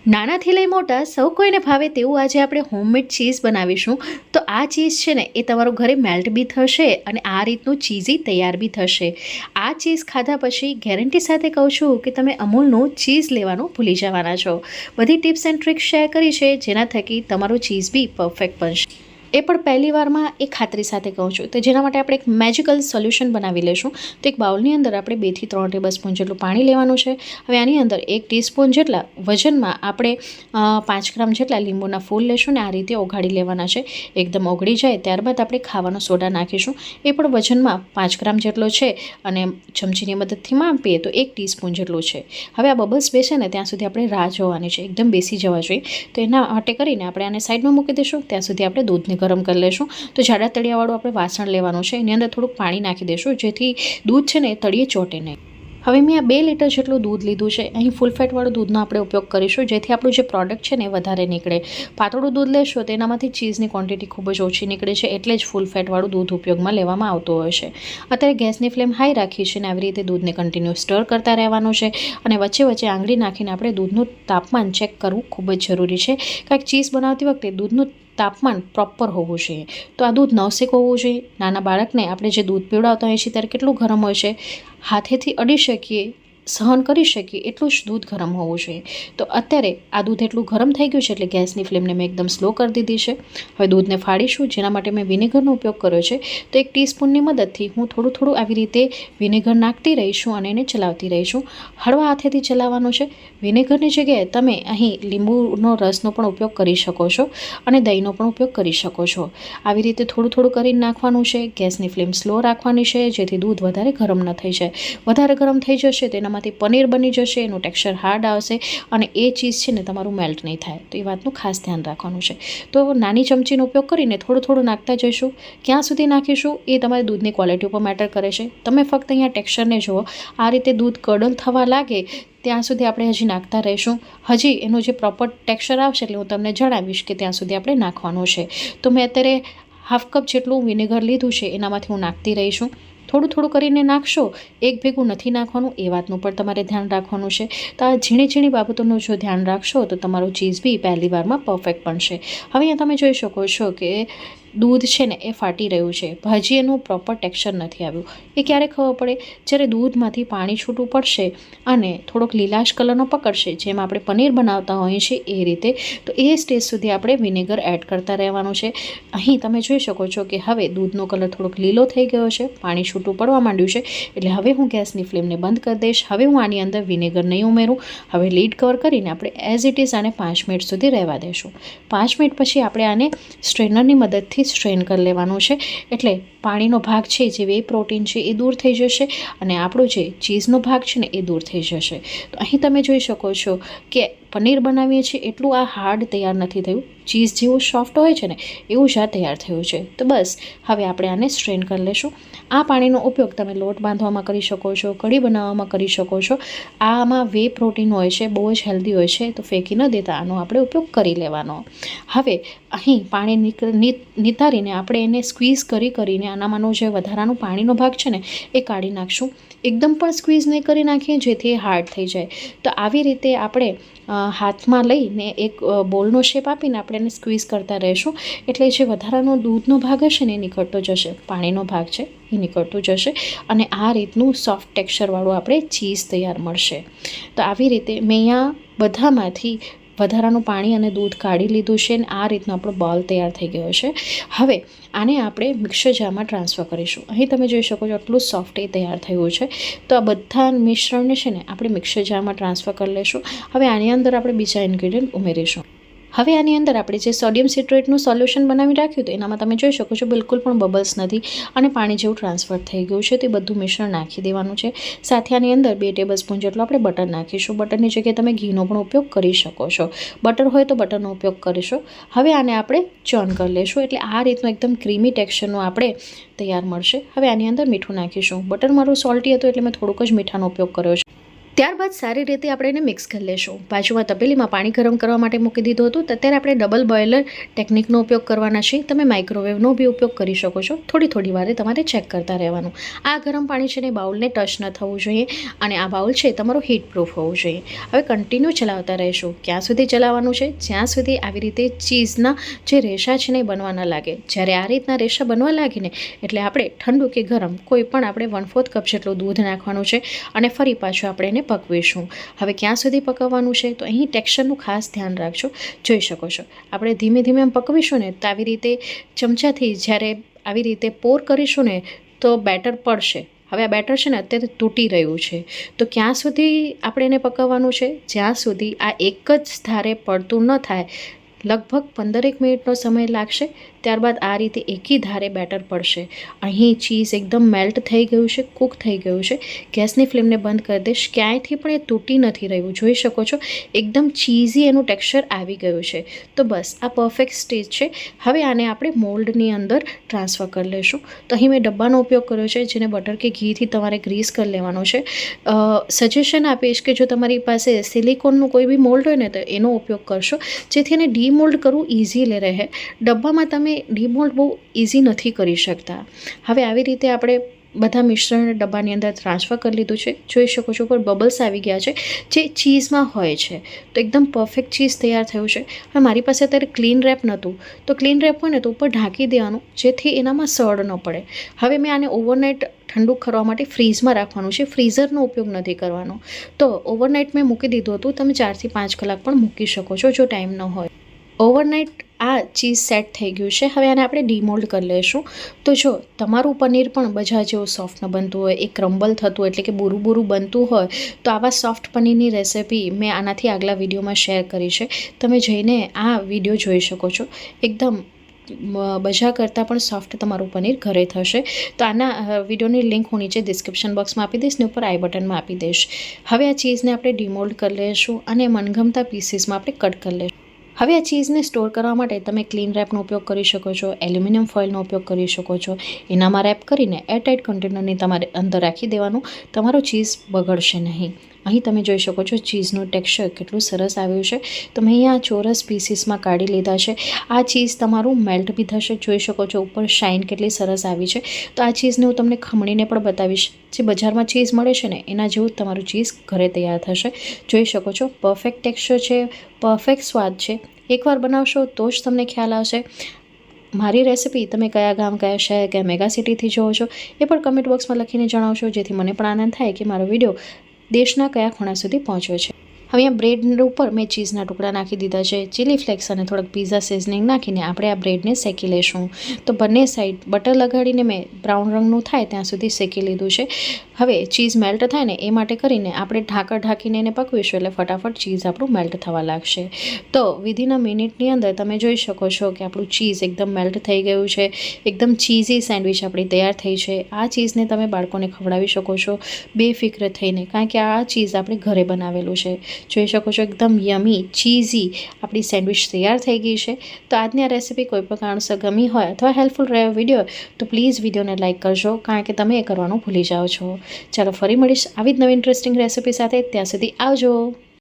નાનાથી લઈ મોટા સૌ કોઈને ભાવે તેવું આજે આપણે હોમમેડ ચીઝ બનાવીશું. તો આ ચીઝ છે ને એ તમારું ઘરે મેલ્ટ બી થશે અને આ રીતનું ચીઝી તૈયાર બી થશે. આ ચીઝ ખાધા પછી ગેરંટી સાથે કહું છું કે તમે અમૂલનું ચીઝ લેવાનું ભૂલી જવાના છો. બધી ટિપ્સ એન્ડ ટ્રિક્સ શેર કરી છે જેના થકી તમારું ચીઝ બી પરફેક્ટ બનશે, એ પણ પહેલી વારમાં એ ખાતરી સાથે કહું છું. તો જેના માટે આપણે એક મેજિકલ સોલ્યુશન બનાવી લઈશું. તો એક બાઉલની અંદર આપણે 2 થી 3 ટેબલસ્પૂન જેટલું પાણી લેવાનું છે. હવે આની અંદર 1 ટીસ્પૂન જેટલા વજનમાં આપણે 5 ગ્રામ જેટલા લીંબુના ફૂલ લેશું ને આ રીતે ઓગાળી લેવાના છે. એકદમ ઓગળી જાય ત્યારબાદ આપણે ખાવાનો સોડા નાખીશું, એ પણ વજનમાં 5 ગ્રામ જેટલો છે અને ચમચીની મદદથી માપીએ તો 1 ટીસ્પૂન જેટલું છે. હવે આ બબલ્સ બેસે ને ત્યાં સુધી આપણે રાહ જોવાની છે, એકદમ બેસી જવા જોઈએ. તો એના માટે કરીને આપણે આને સાઈડમાં મૂકી દઈશું. ત્યાં સુધી આપણે દૂધને ગરમ કરી લેશું. તો જાડા તળિયાવાળું આપણે વાસણ લેવાનું છે, એની અંદર થોડુંક પાણી નાખી દઈશું જેથી દૂધ છે ને એ તળિયે ચોટે નહીં. હવે મેં આ 2 લીટર જેટલું દૂધ લીધું છે. અહીં ફૂલ ફેટવાળું દૂધનો આપણે ઉપયોગ કરીશું જેથી આપણું જે પ્રોડક્ટ છે ને એ વધારે નીકળે. પાતળું દૂધ લેશો તો એનામાંથી ચીઝની ક્વોન્ટિટી ખૂબ જ ઓછી નીકળે છે, એટલે જ ફૂલ ફેટવાળું દૂધ ઉપયોગમાં લેવામાં આવતું હોય છે. અત્યારે ગેસની ફ્લેમ હાઈ રાખી છે અને આવી રીતે દૂધને કન્ટિન્યુ સ્ટર કરતા રહેવાનું છે અને વચ્ચે વચ્ચે આંગળી નાખીને આપણે દૂધનું તાપમાન ચેક કરવું ખૂબ જ જરૂરી છે. કારણ કે ચીઝ બનાવતી વખતે દૂધનું તાપમાન પ્રોપર હોવું જોઈએ. તો આ દૂધ નવસેક હોવું જોઈએ. નાના બાળકને આપણે જે દૂધ પીવડાવતા હોઈએ છીએ ત્યારે કેટલું ગરમ હોય છે, હાથેથી અડી શકીએ, સહન કરી શકીએ એટલું જ દૂધ ગરમ હોવું જોઈએ. તો અત્યારે આ દૂધ એટલું ગરમ થઈ ગયું છે એટલે ગેસની ફ્લેમને મેં એકદમ સ્લો કરી દીધી છે. હવે દૂધને ફાડીશું, જેના માટે મેં વિનેગરનો ઉપયોગ કર્યો છે. તો 1 ટીસ્પૂનની મદદથી હું થોડું થોડું આવી રીતે વિનેગર નાખતી રહીશું અને એને ચલાવતી રહીશું. હળવા હાથેથી ચલાવવાનું છે. વિનેગરની જગ્યાએ તમે અહીં લીંબુનો રસનો પણ ઉપયોગ કરી શકો છો અને દહીંનો પણ ઉપયોગ કરી શકો છો. આવી રીતે થોડું થોડું કરીને નાખવાનું છે. ગેસની ફ્લેમ સ્લો રાખવાની છે જેથી દૂધ વધારે ગરમ ન થઈ જાય. વધારે ગરમ થઈ જશે તો એનામાંથી પનીર બની જશે, એનું ટેક્સચર હાર્ડ આવશે અને એ ચીઝ છે ને તમારું મેલ્ટ નહીં થાય. તો એ વાતનું ખાસ ધ્યાન રાખવાનું છે. તો નાની ચમચીનો ઉપયોગ કરીને થોડું થોડું નાખતા જઈશું. ક્યાં સુધી નાખીશું એ તમારી દૂધની ક્વોલિટી ઉપર મેટર કરે છે. તમે ફક્ત અહીંયા ટેક્સચરને જુઓ. આ રીતે દૂધ કડલ થવા લાગે ત્યાં સુધી આપણે હજી નાખતા રહીશું. હજી એનું જે પ્રોપર ટેક્સચર આવશે એટલે હું તમને જણાવીશ કે ત્યાં સુધી આપણે નાખવાનું છે. તો મેં અત્યારે હાફ કપ જેટલું વિનેગર લીધું છે, એનામાંથી હું નાખતી રહીશું. થોડું થોડું કરીને નાખશો, એક ભેગું નથી નાખવાનું, એ વાતનું પણ તમારે ધ્યાન રાખવાનું છે. તો આ ઝીણી ઝીણી બાબતોનું જો ધ્યાન રાખશો તો તમારું ચીઝ બી પહેલી વારમાં પરફેક્ટ બનશે. હવે અહીંયા તમે જોઈ શકો છો કે દૂધ છે ને એ ફાટી રહ્યું છે. હજી એનું પ્રોપર ટેક્સચર નથી આવ્યું. એ ક્યારે ખબર પડે? જ્યારે દૂધમાંથી પાણી છૂટું પડશે અને થોડોક લીલાશ કલરનો પકડશે, જેમ આપણે પનીર બનાવતા હોઈએ છીએ એ રીતે. તો એ સ્ટેજ સુધી આપણે વિનેગર એડ કરતા રહેવાનું છે. અહીં તમે જોઈ શકો છો કે હવે દૂધનો કલર થોડોક લીલો થઈ ગયો છે, પાણી છૂટું પડવા માંડ્યું છે. એટલે હવે હું ગેસની ફ્લેમને બંધ કરી દઈશ. હવે હું આની અંદર વિનેગર નહીં ઉમેરું. હવે લીડ કવર કરીને આપણે એઝ ઇટ ઇઝ આને 5 મિનિટ સુધી રહેવા દઈશું. 5 મિનિટ પછી આપણે આને સ્ટ્રેનરની મદદથી સ્ટ્રેન કરી લેવાનું છે. એટલે પાણીનો ભાગ છે, જે વે પ્રોટીન છે એ દૂર થઈ જશે અને આપણો જે ચીઝનો ભાગ છે ને એ દૂર થઈ જશે. તો અહીં તમે જોઈ શકો છો કે પનીર બનાવીએ છીએ એટલું આ હાર્ડ તૈયાર નથી થયું. ચીઝ જેવું સોફ્ટ હોય છે ને એવું જ આ તૈયાર થયું છે. તો બસ હવે આપણે આને સ્ટ્રેન કરી લઈશું. આ પાણીનો ઉપયોગ તમે લોટ બાંધવામાં કરી શકો છો, કઢી બનાવવામાં કરી શકો છો. આમાં વે પ્રોટીન હોય છે, બહુ જ હેલ્ધી હોય છે. તો ફેંકી ન દેતા આનો આપણે ઉપયોગ કરી લેવાનો. હવે અહીં પાણી નિતારીને આપણે એને સ્ક્વીઝ કરીને આનામાંનો જે વધારાનું પાણીનો ભાગ છે ને એ કાઢી નાખશું. એકદમ પણ સ્ક્વીઝ નહીં કરી નાખીએ જેથી એ હાર્ડ થઈ જાય. તો આવી રીતે આપણે હાથમાં લઈને એક બોલનો શેપ આપીને આપણે એને સ્ક્વીઝ કરતા રહીશું. એટલે જે વધારાનો દૂધનો ભાગ હશે ને એ નીકળતો જશે, પાણીનો ભાગ છે એ નીકળતું જશે અને આ રીતનું સોફ્ટ ટેક્સચરવાળું આપણે ચીઝ તૈયાર મળશે. તો આવી રીતે મેં અહીંયા બધામાંથી વધારાનું પાણી અને દૂધ કાઢી લીધું છે અને આ રીતનો આપણો બોલ તૈયાર થઈ ગયો છે. હવે આને આપણે મિક્સર જારમાં ટ્રાન્સફર કરીશું. અહીં તમે જોઈ શકો છો આટલું સોફ્ટ એ તૈયાર થયું છે. તો આ બધા મિશ્રણને છે ને આપણે મિક્સર જારમાં ટ્રાન્સફર કરી લઈશું. હવે આની અંદર આપણે બીજા ઇન્ગ્રીડિયન્ટ ઉમેરીશું. હવે આની અંદર આપણે જે સોડિયમ સિટ્રેટનું સોલ્યુશન બનાવી રાખ્યું હતું એનામાં તમે જોઈ શકો છો બિલકુલ પણ બબલ્સ નથી અને પાણી જેવું ટ્રાન્સફર થઈ ગયું છે. તે બધું મિશ્રણ નાખી દેવાનું છે. સાથે આની અંદર 2 ટેબલસ્પૂન જેટલો આપણે બટર નાખીશું. બટરની જગ્યાએ તમે ઘીનો પણ ઉપયોગ કરી શકો છો. બટર હોય તો બટરનો ઉપયોગ કરીશું. હવે આને આપણે ચર્ન કરી લઈશું. એટલે આ રીતનું એકદમ ક્રીમી ટેક્સચરનું આપણે તૈયાર મળશે. હવે આની અંદર મીઠું નાખીશું. બટર મારું સોલ્ટી હતું એટલે મેં થોડુંક જ મીઠાનો ઉપયોગ કર્યો છે. ત્યારબાદ સારી રીતે આપણે એને મિક્સ કરી લેશું. બાજુમાં તપેલીમાં પાણી ગરમ કરવા માટે મૂકી દીધું હતું. તો અત્યારે આપણે ડબલ બોઇલર ટેકનિકનો ઉપયોગ કરવાના છે. તમે માઇક્રોવેવનો બી ઉપયોગ કરી શકો છો. થોડી વારે તમારે ચેક કરતા રહેવાનું. આ ગરમ પાણી છે ને બાઉલને ટચ ન થવું જોઈએ અને આ બાઉલ છે તમારું હીટ પ્રૂફ હોવું જોઈએ. હવે કન્ટિન્યુ ચલાવતા રહીશું. ક્યાં સુધી ચલાવવાનું છે? જ્યાં સુધી આવી રીતે ચીઝના જે રેશા છે ને એ બનવા ન લાગે. જ્યારે આ રીતના રેશા બનવા લાગે ને એટલે આપણે ઠંડુ કે ગરમ કોઈ પણ આપણે 1/4 કપ જેટલું દૂધ નાખવાનું છે અને ફરી પાછું આપણે એને પકવીશું. હવે ક્યાં સુધી પકવવાનું છે? તો અહીં ટેક્સચરનું ખાસ ધ્યાન રાખજો. જોઈ શકો છો આપણે ધીમે ધીમે એમ પકવીશું ને તો આવી રીતે ચમચાથી જ્યારે આવી રીતે પોર કરીશું ને તો બેટર પડશે. હવે આ બેટર છે ને અત્યારે તૂટી રહ્યું છે. તો ક્યાં સુધી આપણે એને પકવવાનું છે? જ્યાં સુધી આ એક જ ધારે પડતું ન થાય. લગભગ 15 મિનિટનો સમય લાગશે. ત્યારબાદ આ રીતે એકી ધારે બેટર પડશે. અહીં ચીઝ એકદમ મેલ્ટ થઈ ગયું છે, કૂક થઈ ગયું છે. ગેસની ફ્લેમને બંધ કરી દઈશ. ક્યાંયથી પણ એ તૂટી નથી રહ્યું. જોઈ શકો છો એકદમ ચીઝી એનું ટેક્સચર આવી ગયું છે. તો બસ આ પરફેક્ટ સ્ટેજ છે. હવે આને આપણે મોલ્ડની અંદર ટ્રાન્સફર કરી લઈશું. તો અહીં મેં ડબ્બાનો ઉપયોગ કર્યો છે જેને બટર કે ઘીથી તમારે ગ્રીસ કરી લેવાનો છે. સજેશન આપીશ કે જો તમારી પાસે સિલિકોનનું કોઈ બી મોલ્ડ હોય ને તો એનો ઉપયોગ કરશો જેથી એને ડીમોલ્ડ કરવું ઇઝીલી રહે. ડબ્બામાં તમે ડીમોલ્ડ બહુ ઇઝી નથી કરી શકતા. હવે આવી રીતે આપણે બધા મિશ્રણને ડબ્બાની અંદર ટ્રાન્સફર કરી લીધું છે. જોઈ શકો છો ઉપર બબલ્સ આવી ગયા છે જે ચીઝમાં હોય છે. તો એકદમ પરફેક્ટ ચીઝ તૈયાર થયું છે. હવે મારી પાસે અત્યારે ક્લીન રેપ નહોતું તો ક્લીન રેપ હોય ને તો ઉપર ઢાંકી દેવાનું જેથી એનામાં સડ ન પડે. હવે મેં આને ઓવરનાઇટ ઠંડુ કરવા માટે ફ્રીઝમાં રાખવાનું છે. ફ્રીઝરનો ઉપયોગ નથી કરવાનો. તો ઓવરનાઇટ મેં મૂકી દીધું હતું. તમે 4 થી 5 કલાક પણ મૂકી શકો છો જો ટાઈમ ન હોય. ઓવરનાઇટ આ ચીઝ સેટ થઈ ગયું છે. હવે આને આપણે ડીમોલ્ડ કરી લઈશું. તો જો તમારું પનીર પણ બજાર જેવું સોફ્ટ ન બનતું હોય, એ ક્રમ્બલ થતું એટલે કે બુરું બનતું હોય તો આવા સોફ્ટ પનીરની રેસિપી મેં આનાથી આગલા વિડીયોમાં શેર કરી છે. તમે જઈને આ વિડીયો જોઈ શકો છો. એકદમ બજાર કરતાં પણ સોફ્ટ તમારું પનીર ઘરે થશે. તો આના વિડીયોની લિંક હું નીચે ડિસ્ક્રિપ્શન બોક્સમાં આપી દઈશ ને ઉપર આઈ બટનમાં આપી દઈશ. હવે આ ચીઝને આપણે ડીમોલ્ડ કરી લઈશું અને મનગમતા પીસીસમાં આપણે કટ કરી લઈશું. હવે આ ચીઝને સ્ટોર કરવા માટે તમે ક્લીન રેપનો ઉપયોગ કરી શકો છો, એલ્યુમિનિયમ ફોઇલનો ઉપયોગ કરી શકો છો. એનામાં રેપ કરીને એરટાઇટ કન્ટેનરની તમારે અંદર રાખી દેવાનું. તમારો ચીઝ બગડશે નહીં. અહીં તમે જોઈ શકો છો ચીઝનું ટેક્સચર કેટલું સરસ આવ્યું છે. તો મેં અહીંયા ચોરસ પીસીસમાં કાઢી લીધા છે. આ ચીઝ તમારું મેલ્ટ બી થશે. જોઈ શકો છો ઉપર શાઇન કેટલી સરસ આવી છે. તો આ ચીઝને હું તમને ખમણીને પણ બતાવીશ. જે બજારમાં ચીઝ મળે છે ને એના જેવું તમારું ચીઝ ઘરે તૈયાર થશે. જોઈ શકો છો પરફેક્ટ ટેક્સચર છે, પરફેક્ટ સ્વાદ છે. એકવાર બનાવશો તો જ તમને ખ્યાલ આવશે. મારી રેસિપી તમે કયા ગામ, કયા શહેર, કયા મેગા સિટીથી જોવો છો એ પણ કમેન્ટ બોક્સમાં લખીને જણાવશો જેથી મને પણ આનંદ થાય કે મારો વિડીયો દેશના કયા ખૂણા સુધી પહોંચ્યો છે. હવે અહીંયા બ્રેડ ઉપર મેં ચીઝના ટુકડા નાખી દીધા છે. ચીલી ફ્લેક્સ અને થોડુંક પીઝા સિઝનિંગ નાખીને આપણે આ બ્રેડને શેકી લઈશું. તો બંને સાઈડ બટર લગાડીને મેં બ્રાઉન રંગનું થાય ત્યાં સુધી શેકી લીધું છે. હવે ચીઝ મેલ્ટ થાય ને એ માટે કરીને આપણે ઢાંકીને એને પકવીશું એટલે ફટાફટ ચીઝ આપણું મેલ્ટ થવા લાગશે. તો વિધિન અ મિનિટની અંદર તમે જોઈ શકો છો કે આપણું ચીઝ એકદમ મેલ્ટ થઈ ગયું છે. એકદમ ચીઝી સેન્ડવિચ આપણી તૈયાર થઈ છે. આ ચીઝને તમે બાળકોને ખવડાવી શકો છો બેફિક્ર થઈને, કારણ કે આ ચીઝ આપણે ઘરે બનાવેલું છે. જોઈ શકો છો એકદમ યમી ચીઝી આપણી સેન્ડવિચ તૈયાર થઈ ગઈ છે. તો આજની આ રેસિપી કોઈ પણ કારણસર ગમી હોય અથવા હેલ્પફુલ રહ્યો વિડીયો તો પ્લીઝ વિડીયોને લાઇક કરજો, કારણ કે તમે એ કરવાનું ભૂલી જાઓ છો. ચાલો ફરી મળીશ આવી જ નવી ઇન્ટરેસ્ટિંગ રેસિપી સાથે. ત્યાં સુધી આવજો.